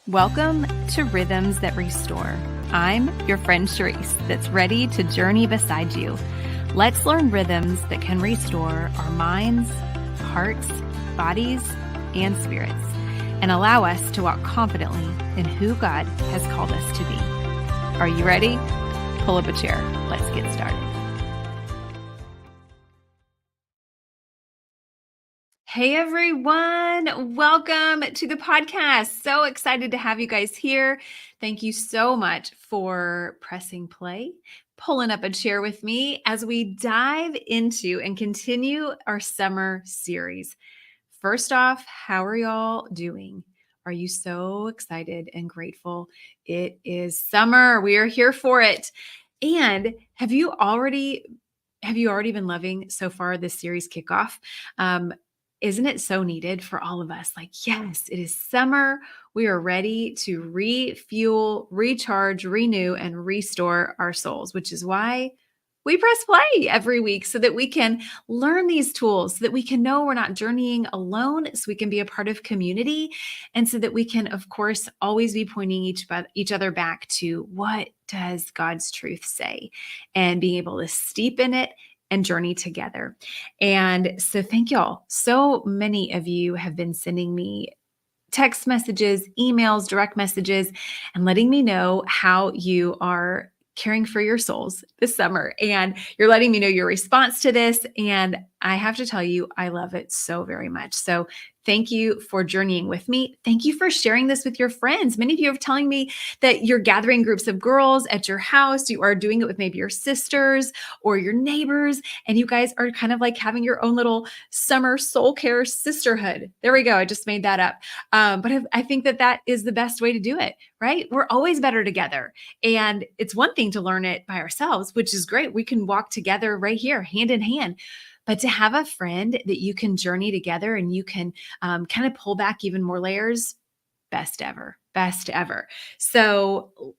Welcome to Rhythms That Restore. I'm your friend Cherisse that's ready to journey beside you. Let's learn rhythms that can restore our minds, hearts, bodies, and spirits, and allow us to walk confidently in who God has called us to be. Are you ready? Pull up a chair. Let's get started. Hey everyone, welcome to the podcast. So excited to have you guys here. Thank you so much for pressing play, pulling up a chair with me as we dive into and continue our summer series. First off, how are y'all doing? Are you so excited and grateful? It is summer. We are here for it. And have you already been loving so far this series kickoff? Isn't it so needed for all of us? Like, yes, it is summer. We are ready to refuel, recharge, renew, and restore our souls, which is why we press play every week so that we can learn these tools, so that we can know we're not journeying alone, so we can be a part of community, and so that we can, of course, always be pointing each other back to what does God's truth say, and being able to steep in it and journey together. And so thank y'all. So many of you have been sending me text messages, emails, direct messages, and letting me know how you are caring for your souls this summer. And you're letting me know your response to this. And I have to tell you, I love it so very much. So thank you for journeying with me. Thank you for sharing this with your friends. Many of you are telling me that you're gathering groups of girls at your house. You are doing it with maybe your sisters or your neighbors, and you guys are kind of like having your own little summer soul care sisterhood. There we go. I just made that up. But I think that is the best way to do it, right? We're always better together. And it's one thing to learn it by ourselves, which is great. We can walk together right here, hand in hand. But to have a friend that you can journey together and you can kind of pull back even more layers, best ever. So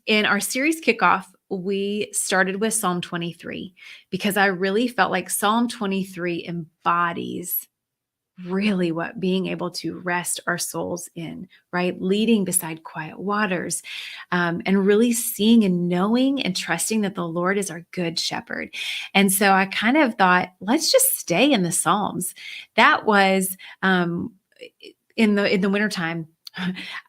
in our series kickoff, we started with Psalm 23 because I really felt like Psalm 23 embodies really what being able to rest our souls in, right? Leading beside quiet waters, and really seeing and knowing and trusting that the Lord is our good shepherd. And so I kind of thought, let's just stay in the Psalms. That was in the wintertime.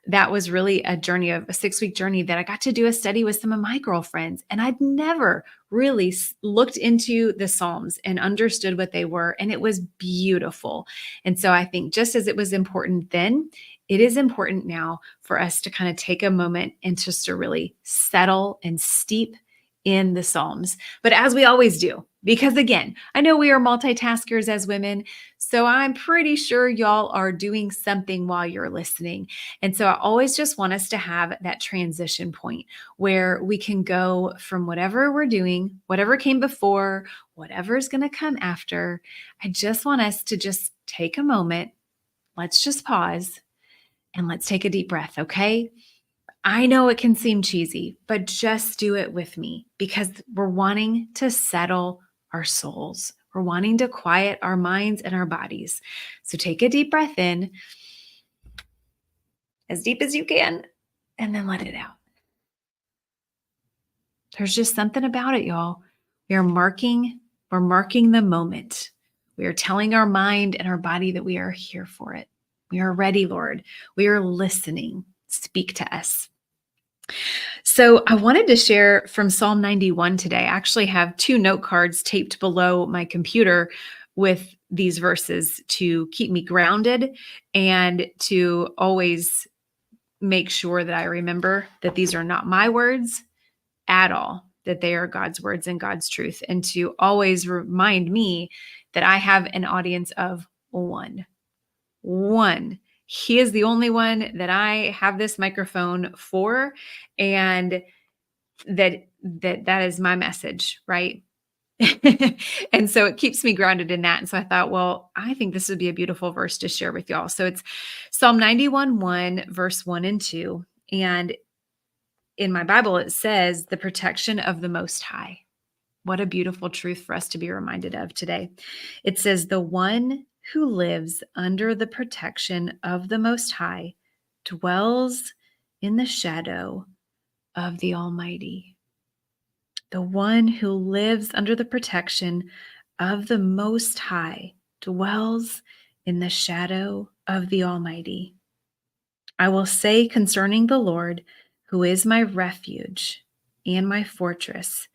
That was really a 6-week journey that I got to do a study with some of my girlfriends. And I'd never really looked into the Psalms and understood what they were. And it was beautiful. And so I think just as it was important then, it is important now for us to kind of take a moment and just to really settle and steep in the Psalms. But as we always do, because again, I know we are multitaskers as women, so I'm pretty sure y'all are doing something while you're listening. And so I always just want us to have that transition point where we can go from whatever we're doing, whatever came before, whatever is going to come after. I just want us to just take a moment. Let's just pause and let's take a deep breath, okay? I know it can seem cheesy, but just do it with me because we're wanting to settle our souls. We're wanting to quiet our minds and our bodies. So take a deep breath in, as deep as you can, and then let it out. There's just something about it, y'all. We're marking the moment. We are telling our mind and our body that we are here for it. We are ready, Lord. We are listening. Speak to us. So I wanted to share from Psalm 91 today. I actually have 2 note cards taped below my computer with these verses to keep me grounded and to always make sure that I remember that these are not my words at all, that they are God's words and God's truth, and to always remind me that I have an audience of one. He is the only one that I have this microphone for, and that is my message, right? And so it keeps me grounded in that. And so I thought, well, I think this would be a beautiful verse to share with y'all. So it's Psalm 91:1, verse 1 and 2. And in my Bible, it says the protection of the Most High. What a beautiful truth for us to be reminded of today. It says, the one who lives under the protection of the Most High dwells in the shadow of the Almighty. The one who lives under the protection of the Most High dwells in the shadow of the Almighty. I will say concerning the Lord, who is my refuge and my fortress,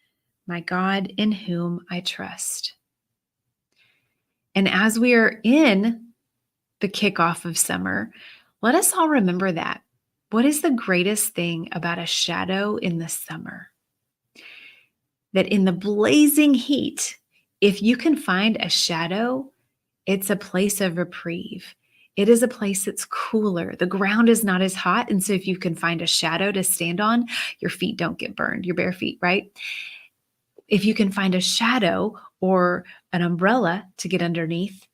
my God in whom I trust. And as we are in the kickoff of summer, let us all remember that. What is the greatest thing about a shadow in the summer? That in the blazing heat, if you can find a shadow, it's a place of reprieve. It is a place that's cooler. The ground is not as hot. And so if you can find a shadow to stand on, your feet don't get burned, your bare feet, right? If you can find a shadow or an umbrella to get underneath,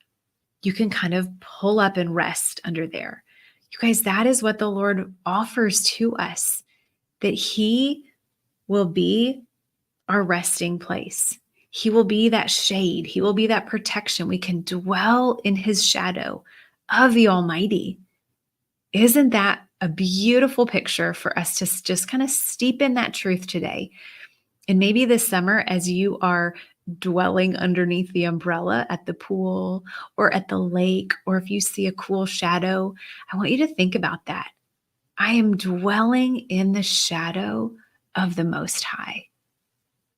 you can kind of pull up and rest under there. You guys, that is what the Lord offers to us, that He will be our resting place. He will be that shade. He will be that protection. We can dwell in His shadow of the Almighty. Isn't that a beautiful picture for us to just kind of steep in that truth today? And maybe this summer, as you are dwelling underneath the umbrella at the pool or at the lake, or if you see a cool shadow, I want you to think about that. I am dwelling in the shadow of the Most High.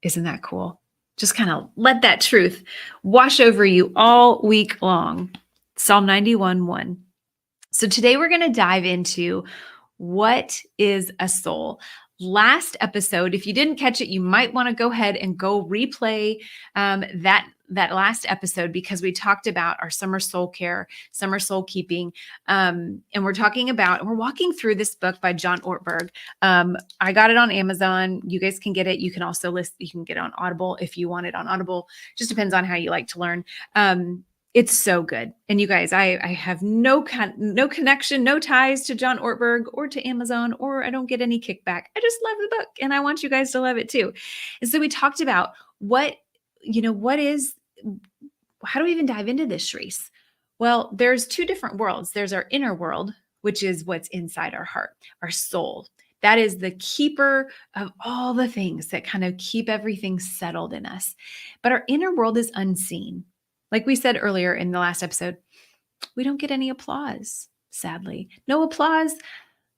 Isn't that cool? Just kind of let that truth wash over you all week long. Psalm 91:1. So today we're going to dive into what is a soul. Last episode, if you didn't catch it, you might want to go ahead and go replay that last episode, because we talked about our summer soul care, summer soul keeping, and we're walking through this book by John Ortberg. I got it on Amazon. You guys can get it. You can also you can get it on Audible if you want it on Audible. Just depends on how you like to learn. It's so good. And you guys, I have no connection, no ties to John Ortberg or to Amazon, or I don't get any kickback. I just love the book and I want you guys to love it too. And so we talked about how do we even dive into this, Cherisse? Well, there's two different worlds. There's our inner world, which is what's inside our heart, our soul. That is the keeper of all the things that kind of keep everything settled in us. But our inner world is unseen. Like we said earlier in the last episode, we don't get any applause, sadly. No applause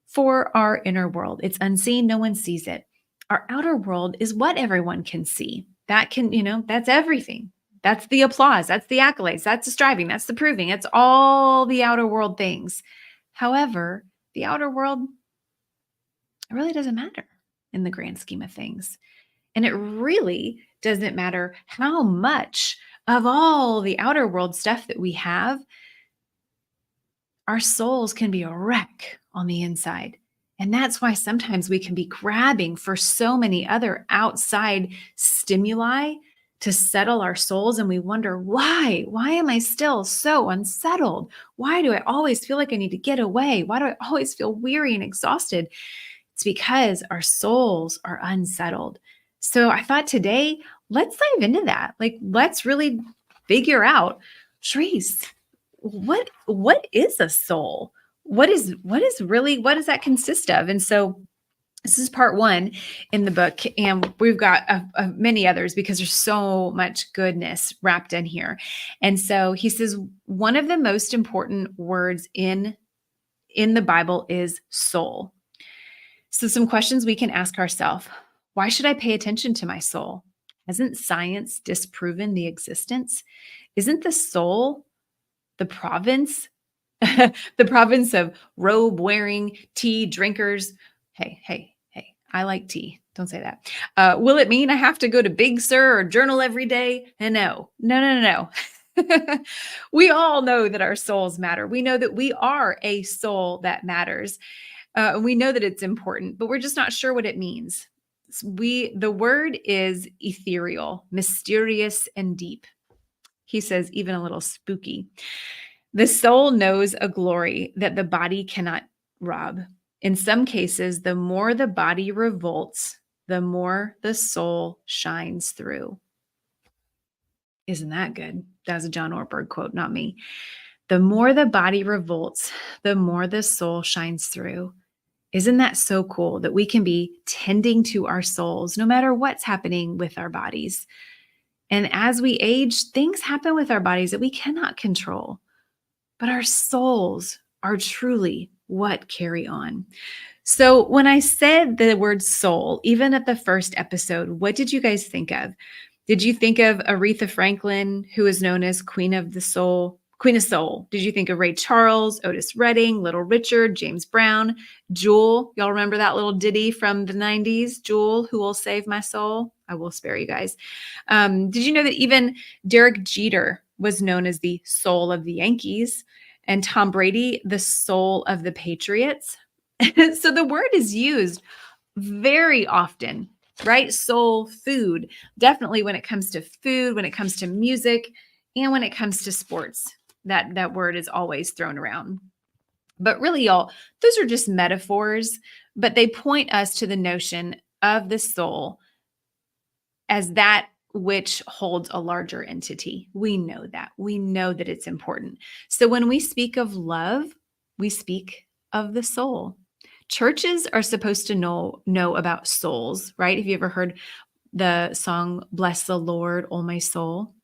for our inner world. It's unseen. No one sees it. Our outer world is what everyone can see. That's everything. That's the applause. That's the accolades. That's the striving. That's the proving. It's all the outer world things. However, the outer world, it really doesn't matter in the grand scheme of things. And it really doesn't matter how much of all the outer world stuff that we have, our souls can be a wreck on the inside. And that's why sometimes we can be grabbing for so many other outside stimuli to settle our souls. And we wonder, why? Why am I still so unsettled? Why do I always feel like I need to get away? Why do I always feel weary and exhausted? It's because our souls are unsettled. So I thought today, let's dive into that. Let's really figure out, Cherisse, what is a soul? What does that consist of? And so this is part 1 in the book, and we've got many others because there's so much goodness wrapped in here. And so he says, one of the most important words in the Bible is soul. So some questions we can ask ourselves. Why should I pay attention to my soul? Hasn't science disproven the existence? Isn't the soul the province of robe-wearing tea drinkers? Hey, I like tea. Don't say that. Will it mean I have to go to Big Sur or journal every day? No. We all know that our souls matter. We know that we are a soul that matters. We know that it's important, but we're just not sure what it means. The word is ethereal, mysterious, and deep. He says even a little spooky. The soul knows a glory that the body cannot rob. In some cases, the more the body revolts, the more the soul shines through. Isn't that good? That was a John Ortberg quote, not me. The more the body revolts, the more the soul shines through. Isn't that so cool that we can be tending to our souls no matter what's happening with our bodies? And as we age, things happen with our bodies that we cannot control, but our souls are truly what carry on. So when I said the word soul, even at the first episode, what did you guys think of? Did you think of Aretha Franklin, who is known as Queen of the Soul, Queen of Soul? Did you think of Ray Charles, Otis Redding, Little Richard, James Brown, Jewel? Y'all remember that little ditty from the 90s? Jewel, who will save my soul? I will spare you guys. Did you know that even Derek Jeter was known as the soul of the Yankees, and Tom Brady, the soul of the Patriots? So the word is used very often, right? Soul food, definitely when it comes to food, when it comes to music, and when it comes to sports. That word is always thrown around. But really, y'all, those are just metaphors, but they point us to the notion of the soul as that which holds a larger entity. We know that. We know that it's important. So when we speak of love, we speak of the soul. Churches are supposed to know about souls, right? Have you ever heard the song, Bless the Lord, O my soul?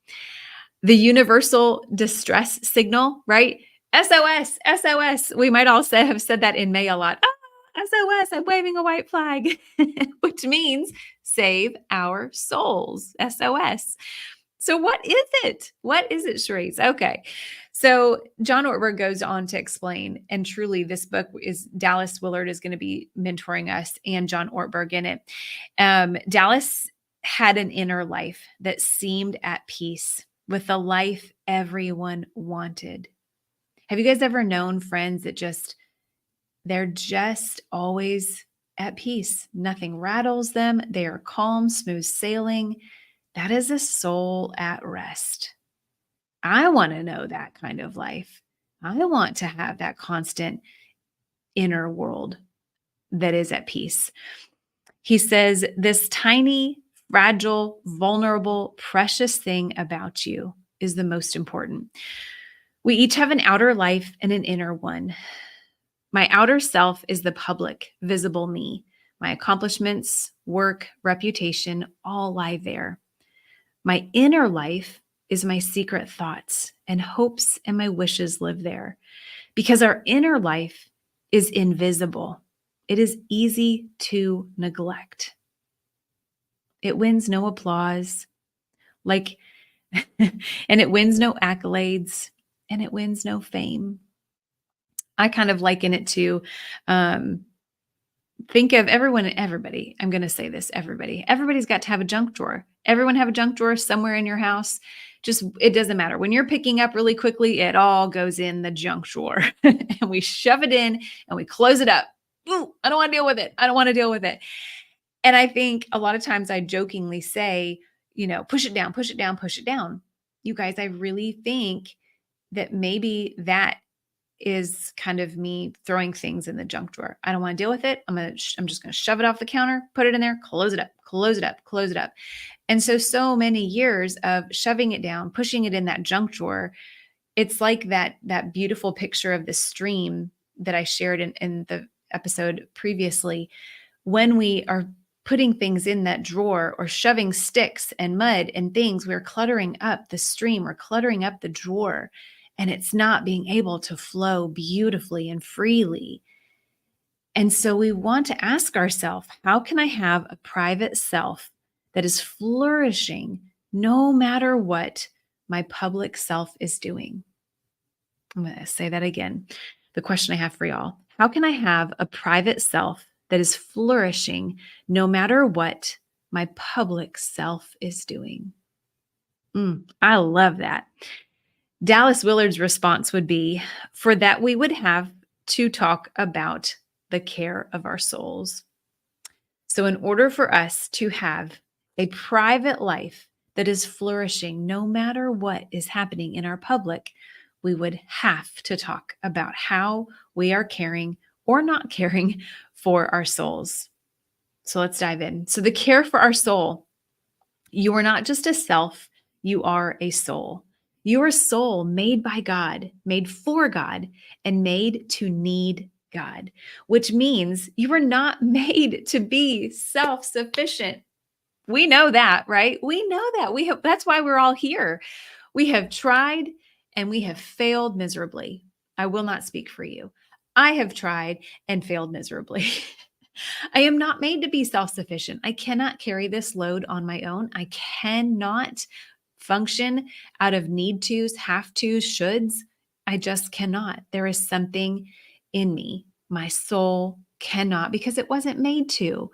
The universal distress signal, right? SOS, SOS. We might all have said that in May a lot. Ah, SOS, I'm waving a white flag, which means save our souls, SOS. So what is it? What is it, Cherisse? Okay. So John Ortberg goes on to explain, and truly this book is Dallas Willard is going to be mentoring us and John Ortberg in it. Dallas had an inner life that seemed at peace with the life everyone wanted. Have you guys ever known friends that they're just always at peace? Nothing rattles them. They are calm, smooth sailing. That is a soul at rest. I want to know that kind of life. I want to have that constant inner world that is at peace. He says, this tiny, fragile, vulnerable, precious thing about you is the most important. We each have an outer life and an inner one. My outer self is the public, visible me. My accomplishments, work, reputation, all lie there. My inner life is my secret thoughts and hopes, and my wishes live there. Because our inner life is invisible, it is easy to neglect. It wins no applause, and it wins no accolades, and it wins no fame. I kind of liken it to think of everybody. I'm going to say this, everybody. Everybody's got to have a junk drawer. Everyone have a junk drawer somewhere in your house. It doesn't matter. When you're picking up really quickly, it all goes in the junk drawer and we shove it in and we close it up. Ooh, I don't want to deal with it. I don't want to deal with it. And I think a lot of times I jokingly say, push it down, push it down, push it down. You guys, I really think that maybe that is kind of me throwing things in the junk drawer. I don't want to deal with it. I'm just going to shove it off the counter, put it in there, close it up, close it up, close it up. And so many years of shoving it down, pushing it in that junk drawer, it's like that beautiful picture of the stream that I shared in the episode previously. When we are putting things in that drawer or shoving sticks and mud and things, we're cluttering up the stream or cluttering up the drawer, and it's not being able to flow beautifully and freely. And so we want to ask ourselves, how can I have a private self that is flourishing no matter what my public self is doing? I'm going to say that again. The question I have for y'all, how can I have a private self that is flourishing no matter what my public self is doing? I love that. Dallas Willard's response would be, for that we would have to talk about the care of our souls. So in order for us to have a private life that is flourishing no matter what is happening in our public, we would have to talk about how we are caring or not caring for our souls. So let's dive in. So the care for our soul, you are not just a self, you are a soul. You're a soul made by God, made for God, and made to need God, which means you are not made to be self-sufficient. We know that, right? We know that. That's why we're all here. We have tried and we have failed miserably. I will not speak for you. I have tried and failed miserably. I am not made to be self-sufficient. I cannot carry this load on my own. I cannot function out of need tos, have tos, shoulds. I just cannot. There is something in me. My soul cannot because it wasn't made to.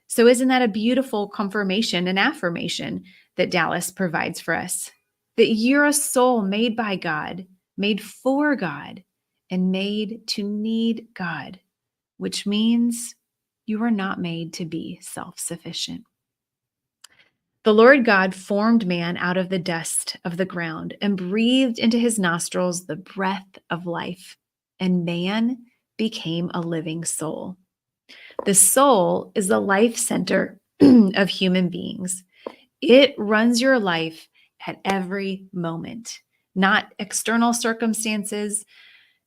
So isn't that a beautiful confirmation and affirmation that Dallas provides for us? That you're a soul made by God, made for God, and made to need God, which means you are not made to be self-sufficient. The Lord God formed man out of the dust of the ground and breathed into his nostrils the breath of life, and man became a living soul. The soul is the life center of human beings. It runs your life at every moment, not external circumstances,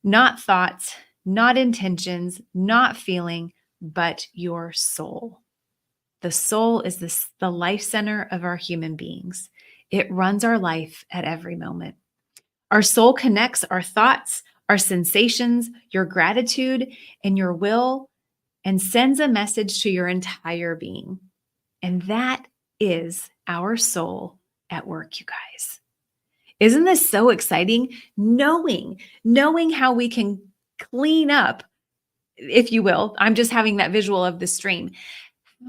not thoughts, not intentions, not feeling, but your soul. The soul is the life center of our human beings. It runs our life at every moment. Our soul connects our thoughts, our sensations, your gratitude, and your will, and sends a message to your entire being. And that is our soul at work, you guys. Isn't this so exciting? Knowing how we can clean up, if you will. I'm just having that visual of the stream.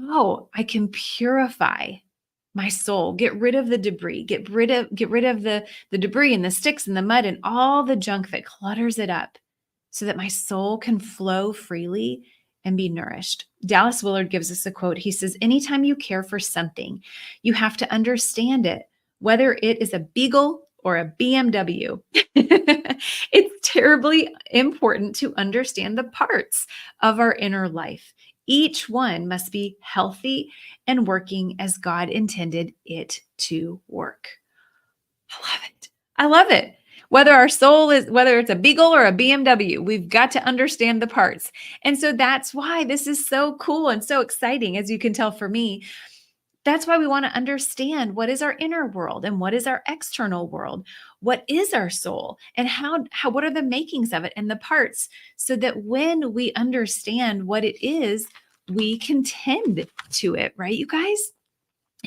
How I can purify my soul, get rid of the debris, get rid of the debris and the sticks and the mud and all the junk that clutters it up so that my soul can flow freely and be nourished. Dallas Willard gives us a quote. He says, anytime you care for something, you have to understand it, whether it is a beagle or a BMW. It's terribly important to understand the parts of our inner life. Each one must be healthy and working as God intended it to work. I love it. I love it. Whether it's a beagle or a BMW, we've got to understand the parts. And so that's why this is so cool and so exciting, as you can tell for me. That's why we want to understand what is our inner world and what is our external world. What is our soul and what are the makings of it and the parts, so that when we understand what it is, we can tend to it, right, you guys?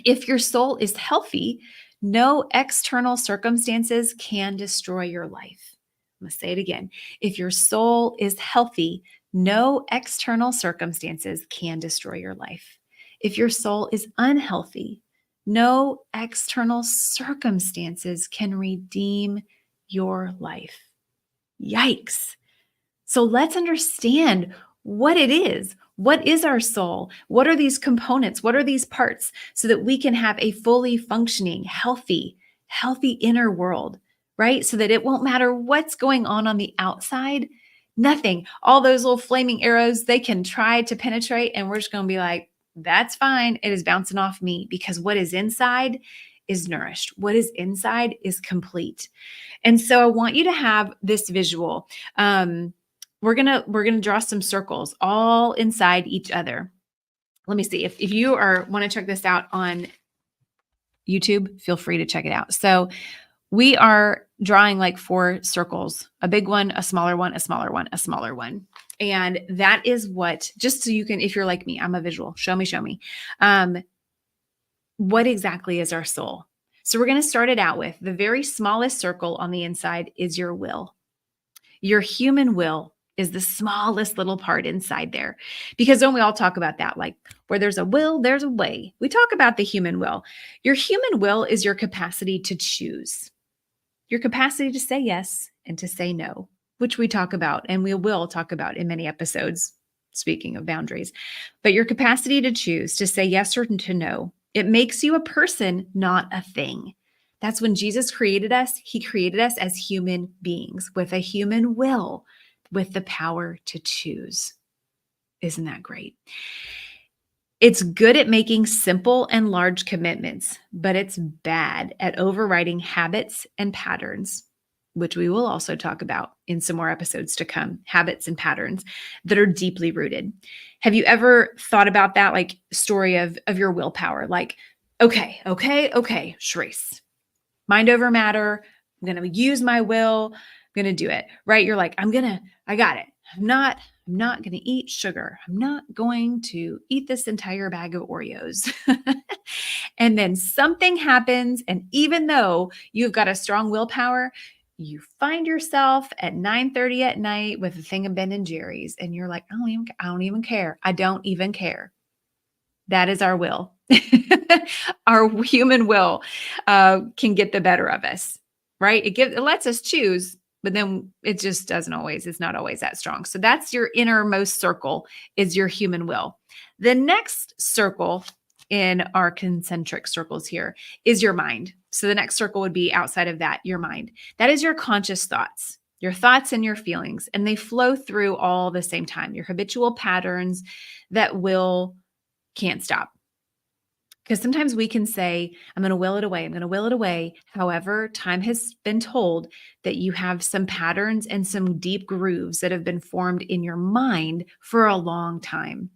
If your soul is healthy, no external circumstances can destroy your life. I'm going to say it again. If your soul is healthy, no external circumstances can destroy your life. If your soul is unhealthy, no external circumstances can redeem your life. Yikes. So let's understand what it is. What is our soul? What are these components? What are these parts, so that we can have a fully functioning, healthy inner world, right? So that it won't matter what's going on the outside. Nothing. All those little flaming arrows, they can try to penetrate, and we're just going to be like, that's fine. It is bouncing off me, because what is inside is nourished. What is inside is complete. And so I want you to have this visual. We're gonna draw some circles all inside each other. Let me see if you want to check this out on YouTube. Feel free to check it out. So we are drawing like 4 circles: a big one, a smaller one, a smaller one, a smaller one. And that is what, just so you can, if you're like me, I'm a visual. Show me. What exactly is our soul? So we're going to start it out with the very smallest circle on the inside is your will. Your human will is the smallest little part inside there. Because don't we all talk about that? Like, where there's a will, there's a way. We talk about the human will. Your human will is your capacity to choose. Your capacity to say yes and to say no, which we talk about and we will talk about in many episodes, speaking of boundaries. But your capacity to choose, to say yes or to no, it makes you a person, not a thing. That's when Jesus created us. He created us as human beings with a human will, with the power to choose. Isn't that great? It's good at making simple and large commitments, but it's bad at overriding habits and patterns, which we will also talk about in some more episodes to come, habits and patterns that are deeply rooted. Have you ever thought about that, like story of your willpower? Like, okay, Cherisse, mind over matter. I'm going to use my will. I'm going to do it, right? You're like, I got it. I'm not going to eat sugar. I'm not going to eat this entire bag of Oreos. And then something happens. And even though you've got a strong willpower, you find yourself at 9:30 at night with a thing of Ben&Jerry's. And you're like, I don't even care. I don't even care. That is our will. Our human will can get the better of us, right? It lets us choose, but then it just it's not always that strong. So that's your innermost circle, is your human will. The next circle in our concentric circles here is your mind. So the next circle would be outside of that, your mind. That is your conscious thoughts, your thoughts and your feelings, and they flow through all the same time. Your habitual patterns that can't stop. Because sometimes we can say, I'm going to will it away. I'm going to will it away. However, time has been told that you have some patterns and some deep grooves that have been formed in your mind for a long time.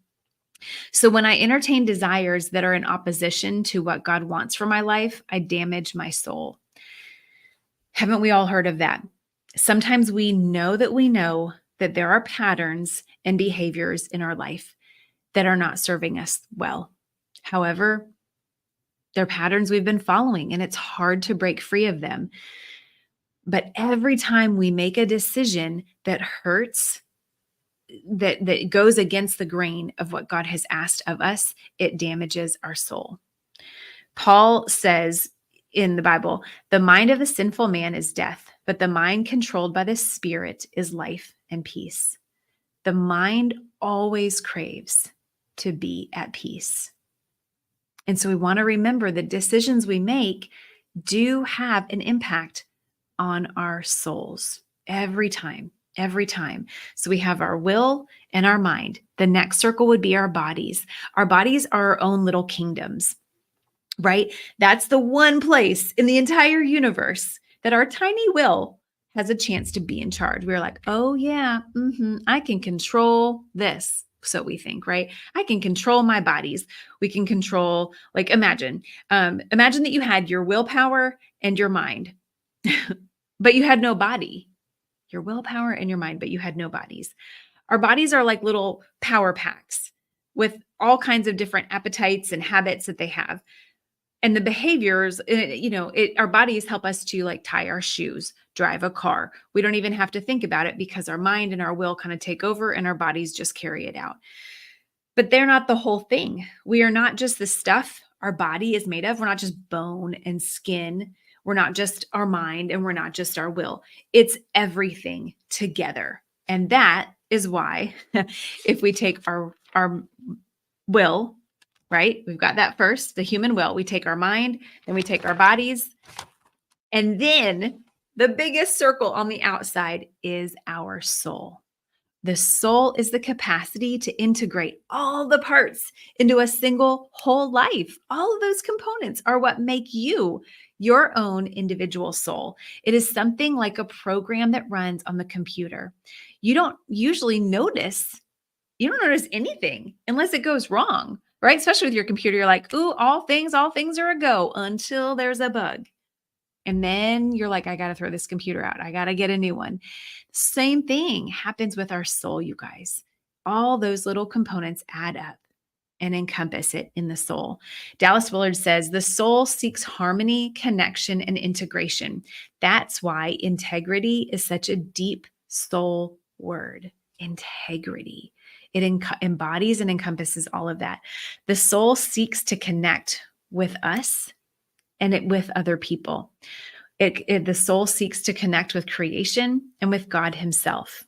So when I entertain desires that are in opposition to what God wants for my life, I damage my soul. Haven't we all heard of that? Sometimes we know that there are patterns and behaviors in our life that are not serving us well. However, they're patterns we've been following, and it's hard to break free of them. But every time we make a decision that hurts, that goes against the grain of what God has asked of us, it damages our soul. Paul says in the Bible, the mind of the sinful man is death, but the mind controlled by the Spirit is life and peace. The mind always craves to be at peace. And so we want to remember the decisions we make do have an impact on our souls every time. So we have our will and our mind. The next circle would be our bodies. Our bodies are our own little kingdoms, right? That's the one place in the entire universe that our tiny will has a chance to be in charge. We're like, oh yeah, I can control this. So we think, right? I can control my bodies. We can control, like, imagine that you had your willpower and your mind, but you had no body. Your willpower and your mind, but you had no bodies. Our bodies are like little power packs with all kinds of different appetites and habits that they have. And the behaviors, our bodies help us to like tie our shoes, drive a car. We don't even have to think about it because our mind and our will kind of take over and our bodies just carry it out. But they're not the whole thing. We are not just the stuff our body is made of. We're not just bone and skin. We're not just our mind and we're not just our will. It's everything together. And that is why if we take our will, right? We've got that first, the human will. We take our mind, then we take our bodies. And then the biggest circle on the outside is our soul. The soul is the capacity to integrate all the parts into a single whole life. All of those components are what make you your own individual soul. It is something like a program that runs on the computer. You don't notice anything unless it goes wrong, right? Especially with your computer, you're like, ooh, all things are a go until there's a bug. And then you're like, I got to throw this computer out. I got to get a new one. Same thing happens with our soul, you guys. All those little components add up and encompass it in the soul. Dallas Willard says, the soul seeks harmony, connection, and integration. That's why integrity is such a deep soul word. Integrity. It embodies and encompasses all of that. The soul seeks to connect with us and with other people. The soul seeks to connect with creation and with God himself,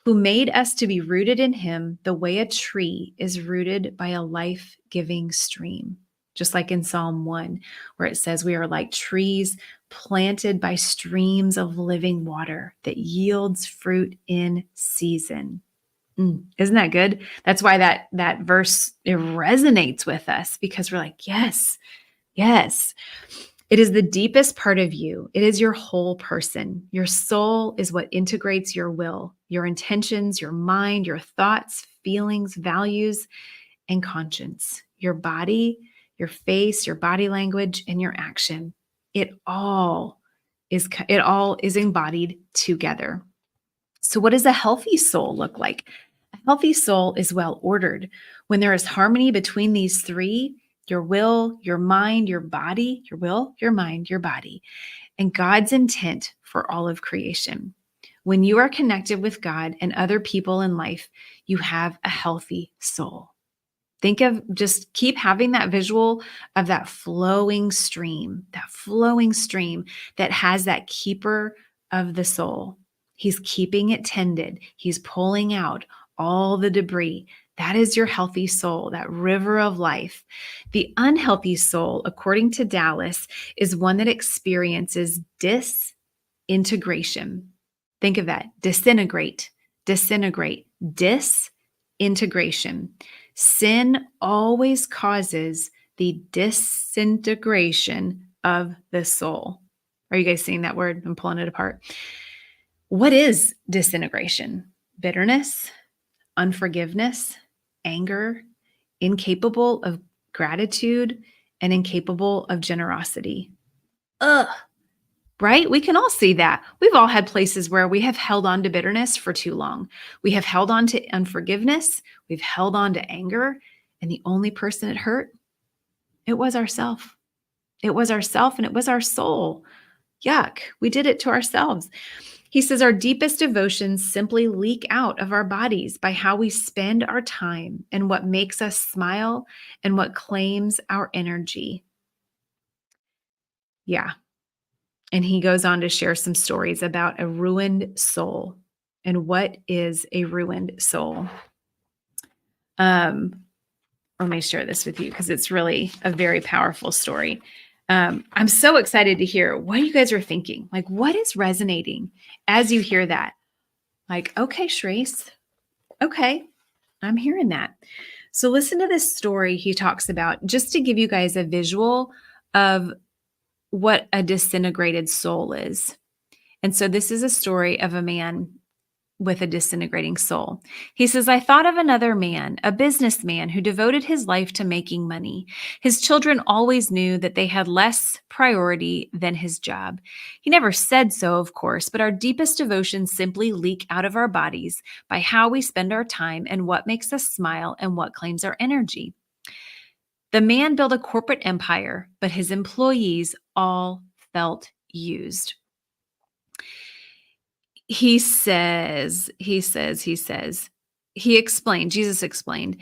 who made us to be rooted in him the way a tree is rooted by a life-giving stream. Just like in Psalm 1, where it says we are like trees planted by streams of living water that yields fruit in season. Isn't that good? That's why that verse, it resonates with us because we're like, yes, yes. It is the deepest part of you. It is your whole person. Your soul is what integrates your will, your intentions, your mind, your thoughts, feelings, values, and conscience. Your body, your face, your body language, and your action. It all is embodied together. So what does a healthy soul look like? A healthy soul is well ordered. When there is harmony between these three, your will, your mind, your body, your will, your mind, your body, and God's intent for all of creation. When you are connected with God and other people in life, you have a healthy soul. Think of, just keep having that visual of that flowing stream that has that keeper of the soul. He's keeping it tended. He's pulling out all the debris. That is your healthy soul, that river of life. The unhealthy soul, according to Dallas, is one that experiences disintegration. Think of that. Disintegrate, disintegration. Sin always causes the disintegration of the soul. Are you guys seeing that word? I'm pulling it apart. What is disintegration? Bitterness, unforgiveness, anger, incapable of gratitude, and incapable of generosity. Ugh. Right? We can all see that. We've all had places where we have held on to bitterness for too long. We have held on to unforgiveness. We've held on to anger. And the only person it hurt, it was ourself. It was ourself and it was our soul. Yuck. We did it to ourselves. He says our deepest devotions simply leak out of our bodies by how we spend our time and what makes us smile and what claims our energy. Yeah. And he goes on to share some stories about a ruined soul. And what is a ruined soul? Let me share this with you because it's really a very powerful story. I'm so excited to hear what you guys are thinking. Like, what is resonating as you hear that? Like, okay, Cherisse, okay, I'm hearing that. So listen to this story he talks about, just to give you guys a visual of what a disintegrated soul is. And so this is a story of a man with a disintegrating soul. He says, I thought of another man, a businessman who devoted his life to making money. His children always knew that they had less priority than his job. He never said so, of course, but our deepest devotions simply leak out of our bodies by how we spend our time and what makes us smile and what claims our energy. The man built a corporate empire, but his employees all felt used. He explained, Jesus explained,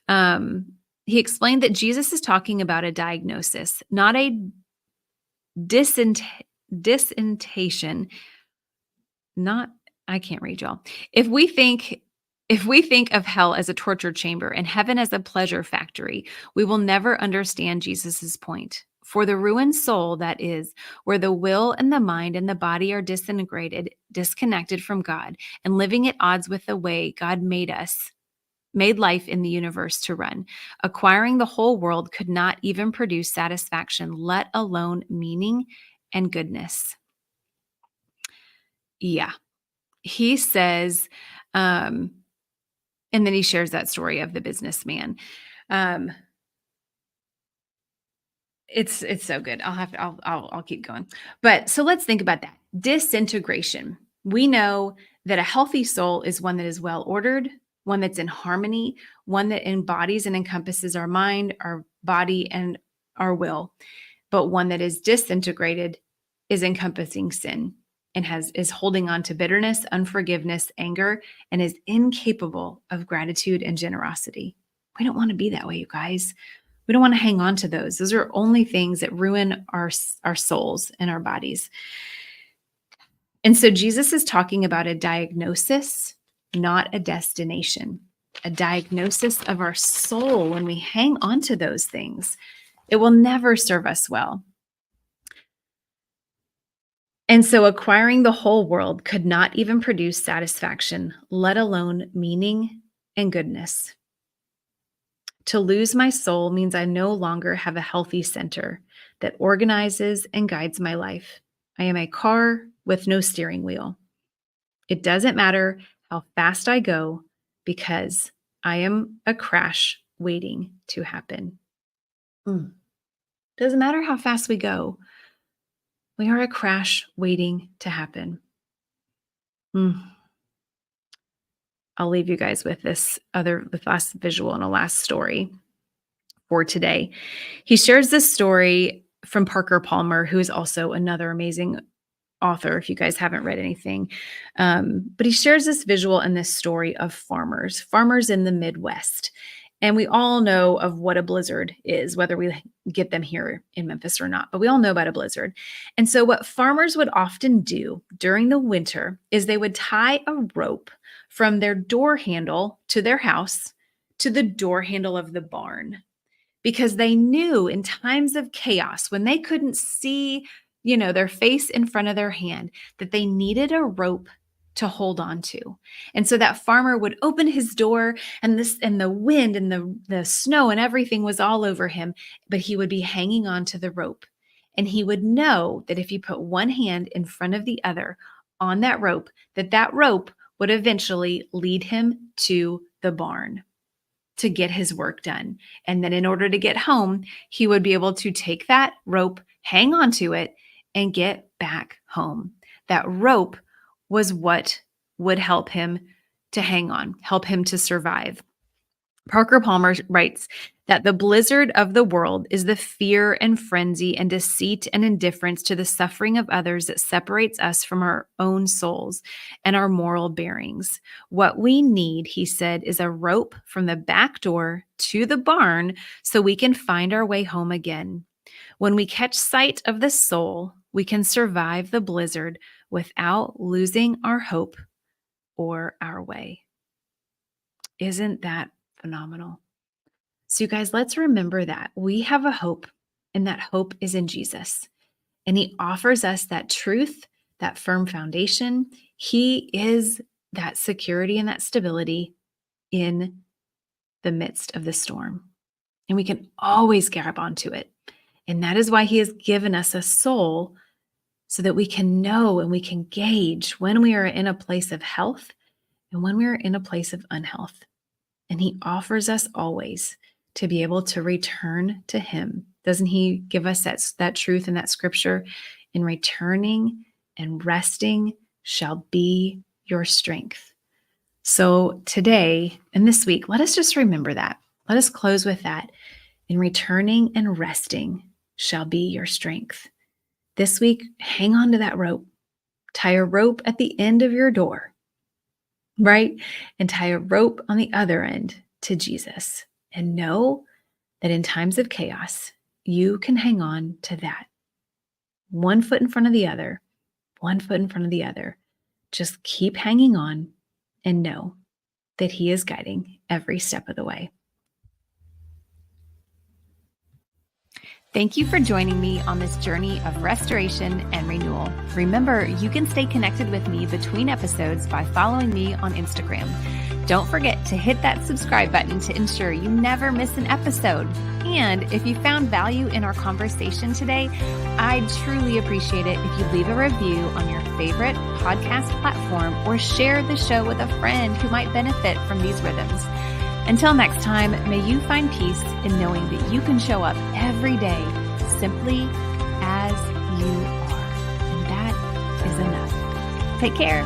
he explained that Jesus is talking about a diagnosis, not a disintegration, not, I can't read, y'all. If we think of hell as a torture chamber and heaven as a pleasure factory, we will never understand Jesus's point. For the ruined soul, that is, where the will and the mind and the body are disintegrated, disconnected from God, and living at odds with the way God made life in the universe to run. Acquiring the whole world could not even produce satisfaction, let alone meaning and goodness. Yeah. He says, and then he shares that story of the businessman. It's so good. I'll keep going. But so let's think about that. Disintegration. We know that a healthy soul is one that is well ordered, one that's in harmony, one that embodies and encompasses our mind, our body, and our will. But one that is disintegrated is encompassing sin and is holding on to bitterness, unforgiveness, anger, and is incapable of gratitude and generosity. We don't want to be that way, you guys. We don't want to hang on to those. Those are only things that ruin our souls and our bodies. And so Jesus is talking about a diagnosis, not a destination. A diagnosis of our soul. When we hang on to those things, it will never serve us well. And so acquiring the whole world could not even produce satisfaction, let alone meaning and goodness. To lose my soul means I no longer have a healthy center that organizes and guides my life. I am a car with no steering wheel. It doesn't matter how fast I go because I am a crash waiting to happen. Doesn't matter how fast we go. We are a crash waiting to happen. I'll leave you guys with this last visual and a last story for today. He shares this story from Parker Palmer, who is also another amazing author, if you guys haven't read anything. But he shares this visual and this story of farmers in the Midwest. And we all know of what a blizzard is, whether we get them here in Memphis or not, but we all know about a blizzard. And so what farmers would often do during the winter is they would tie a rope from their door handle to their house to the door handle of the barn, because they knew in times of chaos, when they couldn't see, their face in front of their hand, that they needed a rope to hold on to. And so that farmer would open his door, and the wind and the snow and everything was all over him, but he would be hanging on to the rope. And he would know that if he put one hand in front of the other on that rope would eventually lead him to the barn to get his work done. And then in order to get home, he would be able to take that rope, hang on to it, and get back home. That rope was what would help him to hang on, help him to survive. Parker Palmer writes that the blizzard of the world is the fear and frenzy and deceit and indifference to the suffering of others that separates us from our own souls and our moral bearings. What we need, he said, is a rope from the back door to the barn so we can find our way home again. When we catch sight of the soul, we can survive the blizzard without losing our hope or our way. Isn't that phenomenal? So you guys, let's remember that we have a hope, and that hope is in Jesus. And he offers us that truth, that firm foundation. He is that security and that stability in the midst of the storm. And we can always grab onto it. And that is why he has given us a soul, so that we can know and we can gauge when we are in a place of health and when we are in a place of unhealth. And he offers us always to be able to return to him. Doesn't he give us that truth in that scripture? In returning and resting shall be your strength. So today and this week, let us just remember that. Let us close with that. In returning and resting shall be your strength. This week, hang on to that rope. Tie a rope at the end of your door, right? And tie a rope on the other end to Jesus. And know that in times of chaos, you can hang on to that. One foot in front of the other, one foot in front of the other. Just keep hanging on and know that he is guiding every step of the way. Thank you for joining me on this journey of restoration and renewal. Remember, you can stay connected with me between episodes by following me on Instagram. Don't forget to hit that subscribe button to ensure you never miss an episode. And if you found value in our conversation today, I'd truly appreciate it if you leave a review on your favorite podcast platform or share the show with a friend who might benefit from these rhythms. Until next time, may you find peace in knowing that you can show up every day simply as you are. And that is enough. Take care.